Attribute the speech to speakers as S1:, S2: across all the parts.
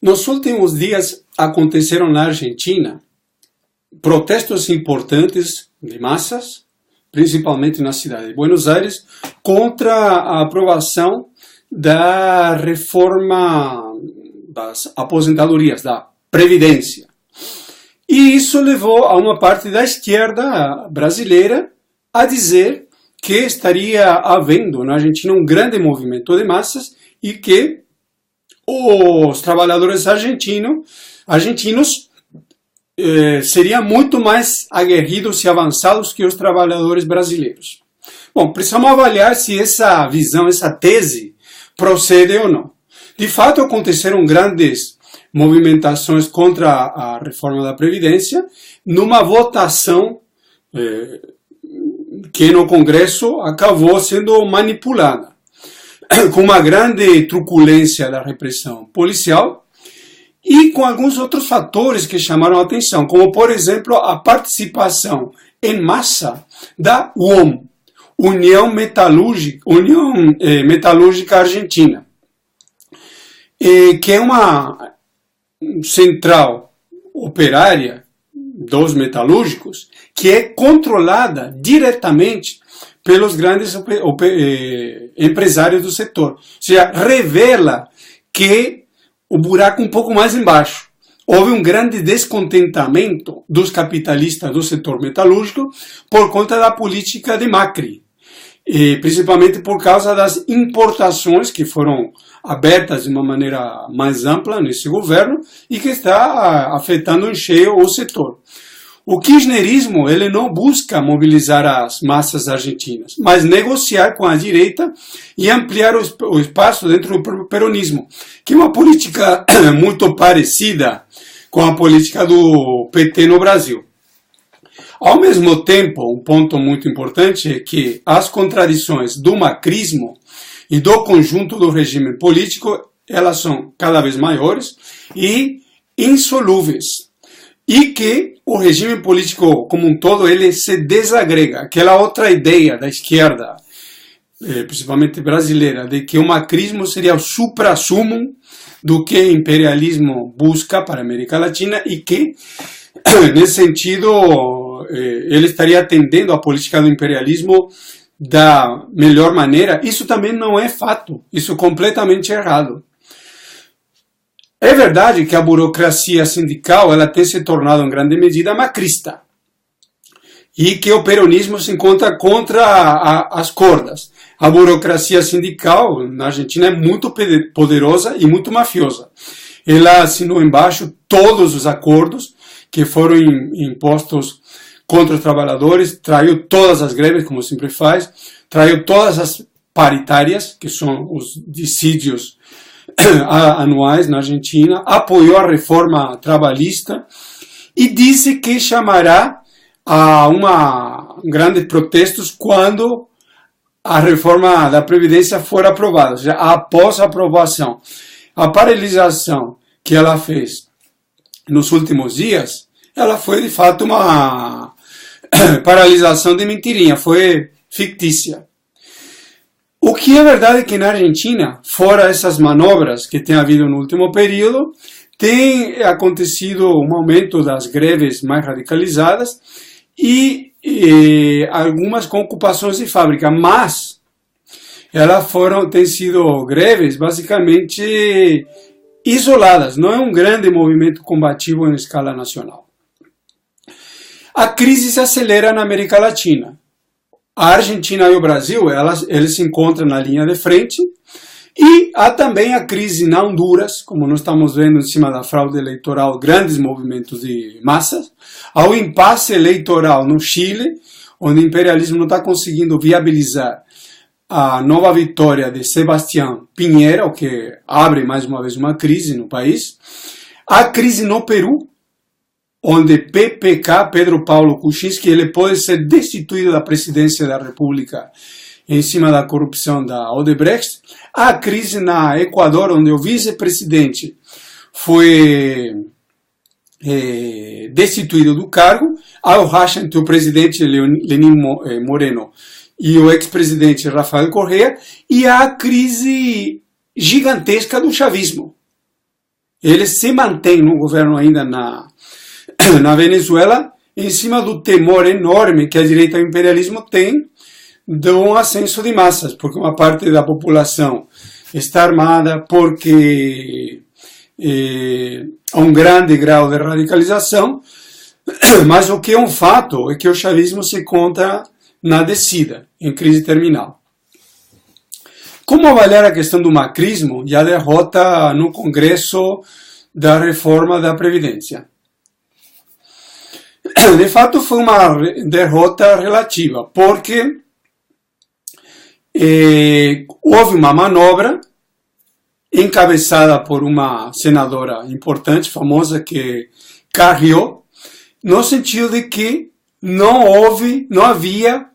S1: Nos últimos dias aconteceram na Argentina protestos importantes de massas, principalmente na cidade de Buenos Aires, contra a aprovação da reforma das aposentadorias, da Previdência. E isso levou a uma parte da esquerda brasileira a dizer que estaria havendo na Argentina um grande movimento de massas e que os trabalhadores argentinos seriam muito mais aguerridos e avançados que os trabalhadores brasileiros. Bom, precisamos avaliar se essa visão, essa tese, procede ou não. De fato, aconteceram grandes movimentações contra a reforma da Previdência numa votação que no Congresso acabou sendo manipulada, com uma grande truculência da repressão policial e com alguns outros fatores que chamaram a atenção, como, por exemplo, a participação em massa da UOM, União Metalúrgica Argentina, que é uma central operária dos metalúrgicos que é controlada diretamente pelos grandes empresários do setor. Ou seja, revela que o buraco um pouco mais embaixo. Houve um grande descontentamento dos capitalistas do setor metalúrgico por conta da política de Macri, e principalmente por causa das importações que foram abertas de uma maneira mais ampla nesse governo e que está afetando em cheio o setor. O kirchnerismo ele não busca mobilizar as massas argentinas, mas negociar com a direita e ampliar o espaço dentro do peronismo, que é uma política muito parecida com a política do PT no Brasil. Ao mesmo tempo, um ponto muito importante é que as contradições do macrismo e do conjunto do regime político, elas são cada vez maiores e insolúveis. E que o regime político como um todo, ele se desagrega. Aquela outra ideia da esquerda, principalmente brasileira, de que o macrismo seria o suprassumo do que o imperialismo busca para a América Latina e que, nesse sentido, ele estaria atendendo a política do imperialismo da melhor maneira. Isso também não é fato. Isso é completamente errado. É verdade que a burocracia sindical ela tem se tornado em grande medida macrista e que o peronismo se encontra contra as cordas. A burocracia sindical na Argentina é muito poderosa e muito mafiosa. Ela assinou embaixo todos os acordos que foram impostos contra os trabalhadores, traiu todas as greves, como sempre faz, traiu todas as paritárias, que são os dissídios anuais na Argentina, apoiou a reforma trabalhista e disse que chamará a grandes protestos quando a reforma da Previdência for aprovada, ou seja, após a aprovação. A paralisação que ela fez nos últimos dias, ela foi de fato uma paralisação de mentirinha, foi fictícia. O que é verdade é que na Argentina, fora essas manobras que tem havido no último período, tem acontecido um aumento das greves mais radicalizadas e algumas com ocupações de fábrica, mas elas têm sido greves basicamente isoladas, não é um grande movimento combativo em escala nacional. A crise se acelera na América Latina. A Argentina e o Brasil, eles se encontram na linha de frente e há também a crise na Honduras, como nós estamos vendo em cima da fraude eleitoral, grandes movimentos de massas, há o impasse eleitoral no Chile, onde o imperialismo não está conseguindo viabilizar a nova vitória de Sebastián Piñera, o que abre mais uma vez uma crise no país. Há crise no Peru, onde PPK, Pedro Paulo Kuczynski, ele pode ser destituído da presidência da República em cima da corrupção da Odebrecht. Há crise na Equador, onde o vice-presidente foi destituído do cargo. Há o racha entre o presidente Lenín Moreno e o ex-presidente Rafael Correa. E há a crise gigantesca do chavismo. ele se mantém no governo ainda na Venezuela, em cima do temor enorme que a direita do imperialismo tem de um ascenso de massas, porque uma parte da população está armada, porque há um grande grau de radicalização, mas o que é um fato é que o chavismo se encontra na descida, em crise terminal. Como avaliar a questão do macrismo e a derrota no Congresso da reforma da Previdência? De fato, foi uma derrota relativa, porque houve uma manobra encabeçada por uma senadora importante, famosa, que é Carrió, no sentido de que não havia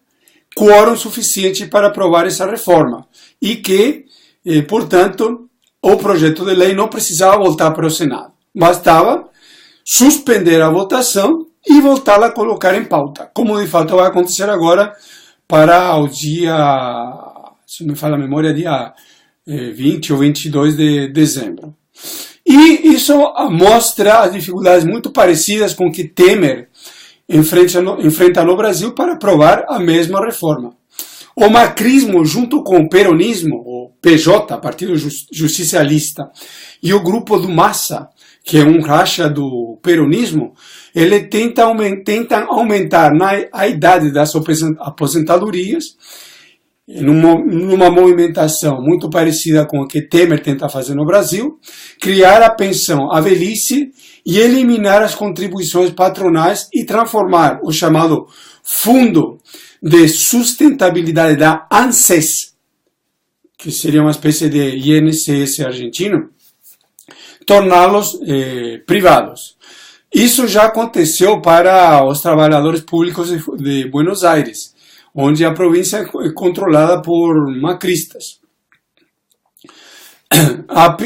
S1: quórum suficiente para aprovar essa reforma e que, portanto, o projeto de lei não precisava voltar para o Senado. Bastava suspender a votação e voltá-la a colocar em pauta, como de fato vai acontecer agora para o dia, se não me falha a memória, dia 20 ou 22 de dezembro. E isso mostra as dificuldades muito parecidas com que Temer enfrenta no Brasil para aprovar a mesma reforma. O macrismo, junto com o peronismo, o PJ, Partido Justicialista, e o grupo do Massa, que é um racha do peronismo, ele tenta aumentar a idade das aposentadorias, numa movimentação muito parecida com o que Temer tenta fazer no Brasil, criar a pensão à velhice e eliminar as contribuições patronais e transformar o chamado Fundo de Sustentabilidade da ANSES, que seria uma espécie de INSS argentino, torná-los privados. Isso já aconteceu para os trabalhadores públicos de Buenos Aires, onde a província é controlada por macristas.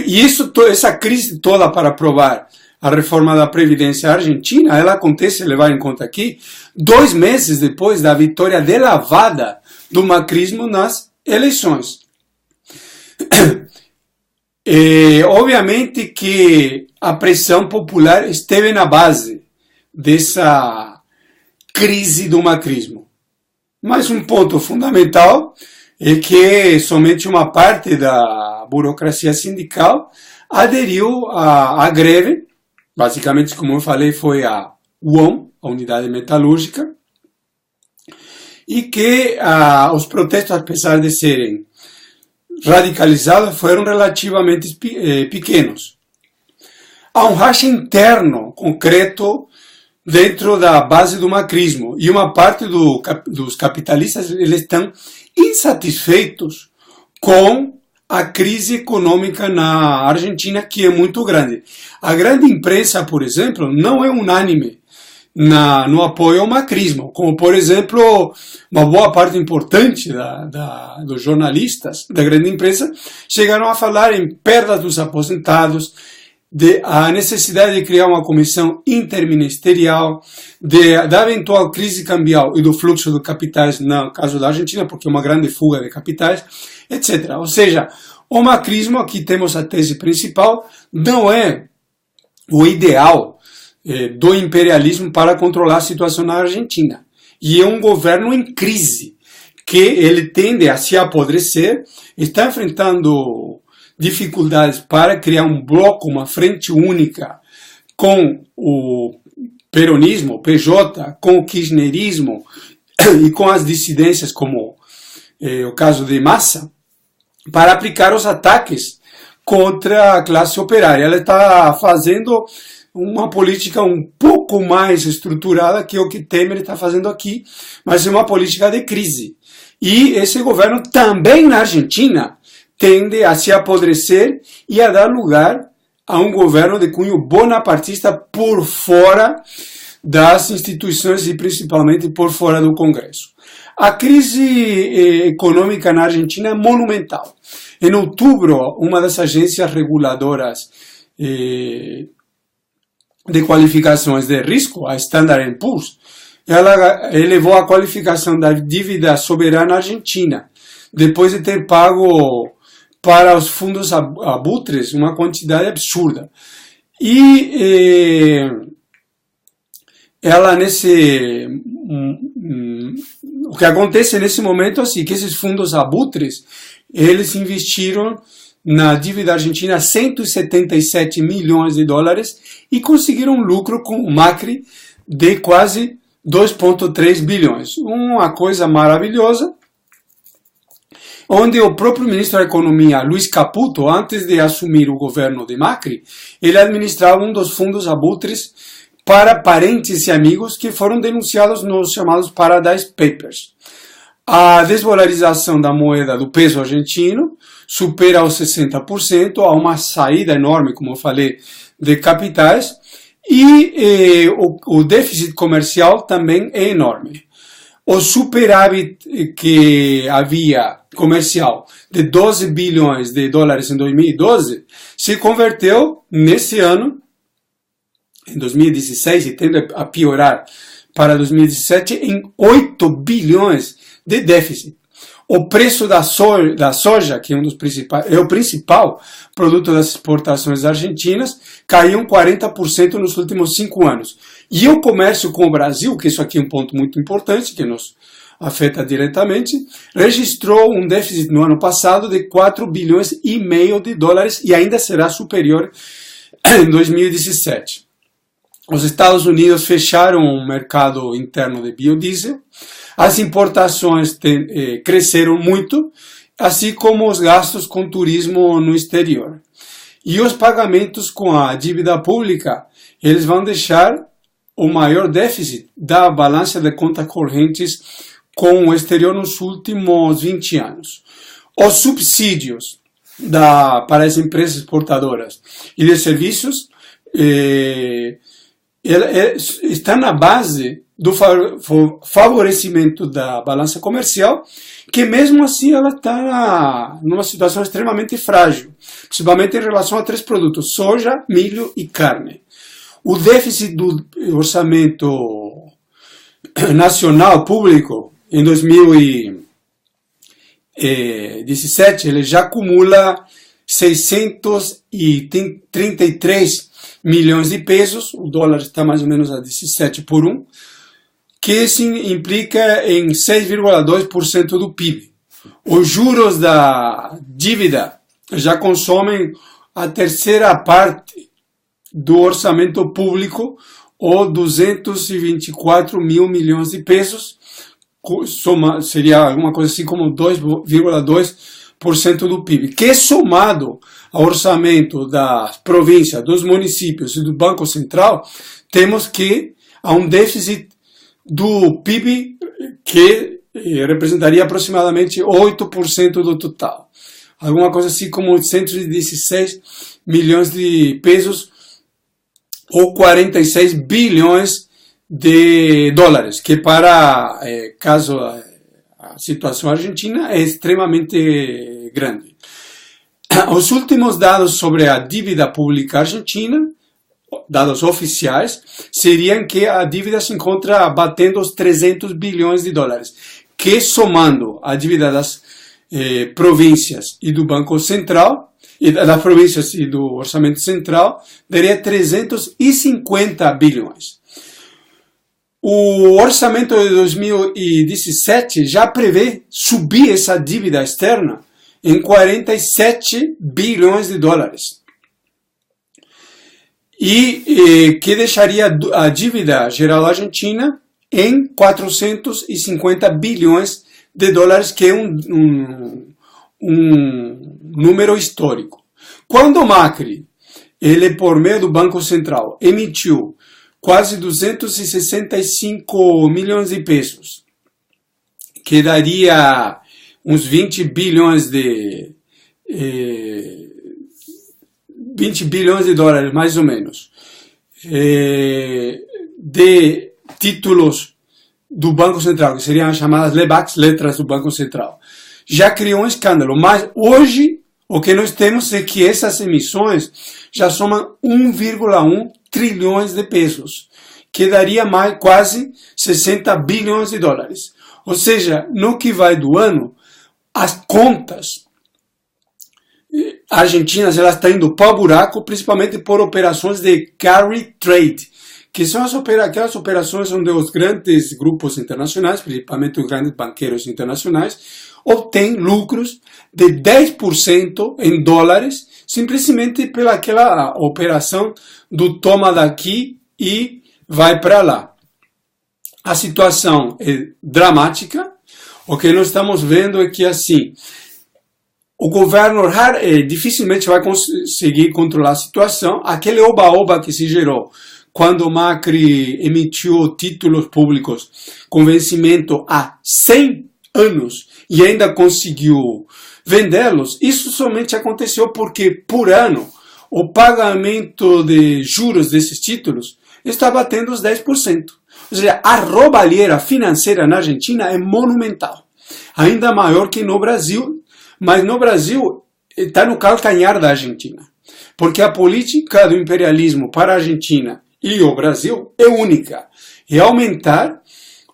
S1: E essa crise toda para aprovar a reforma da Previdência Argentina, ela acontece, levar em conta aqui, 2 meses depois da vitória de lavada do macrismo nas eleições. Obviamente que a pressão popular esteve na base dessa crise do macrismo. Mas um ponto fundamental é que somente uma parte da burocracia sindical aderiu à greve. Basicamente, como eu falei, foi a UOM, a Unidade Metalúrgica, e que os protestos, apesar de serem radicalizados, foram relativamente pequenos. Há um racha interno concreto dentro da base do macrismo, e uma parte dos capitalistas eles estão insatisfeitos com a crise econômica na Argentina, que é muito grande. A grande imprensa, por exemplo, não é unânime no apoio ao macrismo, como, por exemplo, uma boa parte importante dos jornalistas da grande imprensa chegaram a falar em perda dos aposentados, a necessidade de criar uma comissão interministerial, da eventual crise cambial e do fluxo de capitais no caso da Argentina, porque é uma grande fuga de capitais, etc. Ou seja, o macrismo, aqui temos a tese principal, não é o ideal do imperialismo para controlar a situação na Argentina. E é um governo em crise, que ele tende a se apodrecer, está enfrentando dificuldades para criar um bloco, uma frente única com o peronismo, o PJ, com o kirchnerismo e com as dissidências, como o caso de Massa, para aplicar os ataques contra a classe operária. Ela está fazendo uma política um pouco mais estruturada que o que Temer está fazendo aqui, mas é uma política de crise. E esse governo também na Argentina tende a se apodrecer e a dar lugar a um governo de cunho bonapartista por fora das instituições e principalmente por fora do Congresso. A crise econômica na Argentina é monumental. Em outubro, uma das agências reguladoras de qualificações de risco, a Standard & Poor's, ela elevou a qualificação da dívida soberana argentina, depois de ter pago para os fundos abutres uma quantidade absurda. E ela o que acontece nesse momento é assim, que esses fundos abutres, eles investiram na dívida argentina 177 milhões de dólares e conseguiram um lucro com o Macri de quase 2,3 bilhões. Uma coisa maravilhosa, onde o próprio ministro da Economia, Luiz Caputo, antes de assumir o governo de Macri, ele administrava um dos fundos abutres para parentes e amigos que foram denunciados nos chamados Paradise Papers. A desvalorização da moeda do peso argentino supera os 60%, há uma saída enorme, como eu falei, de capitais, e o déficit comercial também é enorme. O superávit que havia comercial de 12 bilhões de dólares em 2012 se converteu nesse ano, em 2016, e tende a piorar para 2017, em 8 bilhões de déficit. O preço da soja, que é o principal produto das exportações argentinas, caiu 40% nos últimos 5 anos. E o comércio com o Brasil, que isso aqui é um ponto muito importante, que nos afeta diretamente, registrou um déficit no ano passado de 4 bilhões e meio de dólares e ainda será superior em 2017. Os Estados Unidos fecharam o mercado interno de biodiesel, as importações cresceram muito, assim como os gastos com turismo no exterior. E os pagamentos com a dívida pública, eles vão deixar o maior déficit da balança de contas correntes com o exterior nos últimos 20 anos. Os subsídios para as empresas exportadoras e de serviços está na base do favorecimento da balança comercial, que mesmo assim ela está numa situação extremamente frágil, principalmente em relação a 3 produtos, soja, milho e carne. O déficit do orçamento nacional público em 2017 ele já acumula 633 milhões de pesos, o dólar está mais ou menos a 17 por 1, que isso implica em 6,2% do PIB. Os juros da dívida já consomem a terceira parte do orçamento público, ou 224 mil milhões de pesos, seria alguma coisa assim como 2,2% do PIB, que somado ao orçamento das províncias, dos municípios e do Banco Central, temos que há um déficit do PIB que representaria aproximadamente 8% do total. Alguma coisa assim como 816 milhões de pesos ou 46 bilhões de dólares, que para caso a situação argentina é extremamente grande. Os últimos dados sobre a dívida pública argentina, dados oficiais, seriam que a dívida se encontra batendo os 300 bilhões de dólares, que somando a dívida das províncias e do Banco Central, das províncias e do Orçamento Central, daria 350 bilhões. O orçamento de 2017 já prevê subir essa dívida externa em 47 bilhões de dólares. E que deixaria a dívida geral argentina em 450 bilhões de dólares, que é um número histórico. Quando o Macri, ele por meio do Banco Central, emitiu quase 265 milhões de pesos, que daria uns 20 bilhões de 20 bilhões de dólares, mais ou menos, de títulos do Banco Central, que seriam as chamadas LEBACs, letras do Banco Central. Já criou um escândalo, mas hoje o que nós temos é que essas emissões já somam 1,1 trilhões de pesos, que daria mais quase 60 bilhões de dólares. Ou seja, no que vai do ano, as contas a Argentina está indo para o buraco, principalmente por operações de carry trade, que são aquelas operações onde os grandes grupos internacionais, principalmente os grandes banqueiros internacionais, obtêm lucros de 10% em dólares, simplesmente pelaquela operação do toma daqui e vai para lá. A situação é dramática. O que nós estamos vendo é que, assim, o governo dificilmente vai conseguir controlar a situação. Aquele oba-oba que se gerou quando o Macri emitiu títulos públicos com vencimento a 100 anos e ainda conseguiu vendê-los, isso somente aconteceu porque, por ano, o pagamento de juros desses títulos está batendo os 10%. Ou seja, a roubalheira financeira na Argentina é monumental. Ainda maior que no Brasil, mas no Brasil está no calcanhar da Argentina. Porque a política do imperialismo para a Argentina e o Brasil é única. É aumentar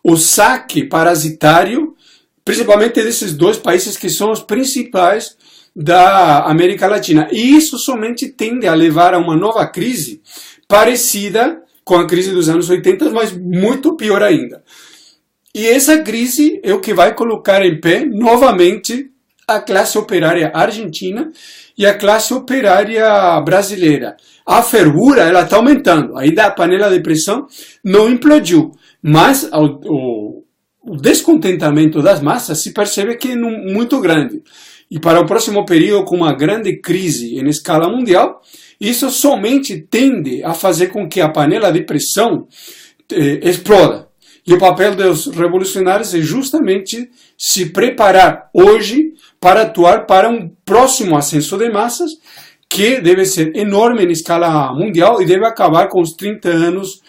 S1: o saque parasitário, principalmente desses dois países que são os principais da América Latina. E isso somente tende a levar a uma nova crise parecida com a crise dos anos 80, mas muito pior ainda. E essa crise é o que vai colocar em pé novamente a classe operária argentina e a classe operária brasileira. A fervura ela está aumentando, ainda a panela de pressão não implodiu, mas o descontentamento das massas se percebe que é muito grande. E para o próximo período, com uma grande crise em escala mundial, isso somente tende a fazer com que a panela de pressão exploda. E o papel dos revolucionários é justamente se preparar hoje para atuar para um próximo ascenso de massas que deve ser enorme em escala mundial e deve acabar com os 30 anos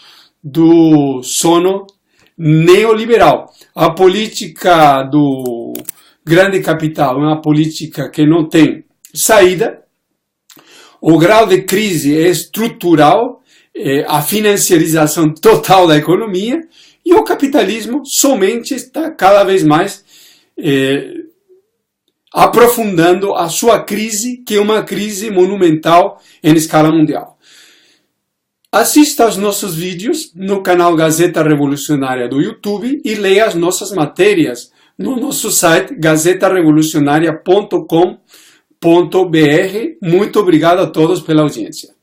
S1: do sono neoliberal. A política do grande capital é uma política que não tem saída. O grau de crise é estrutural, a financiarização total da economia, e o capitalismo somente está cada vez mais aprofundando a sua crise, que é uma crise monumental em escala mundial. Assista aos nossos vídeos no canal Gazeta Revolucionária do YouTube e leia as nossas matérias no nosso site gazetarevolucionaria.com.br. Muito obrigado a todos pela audiência.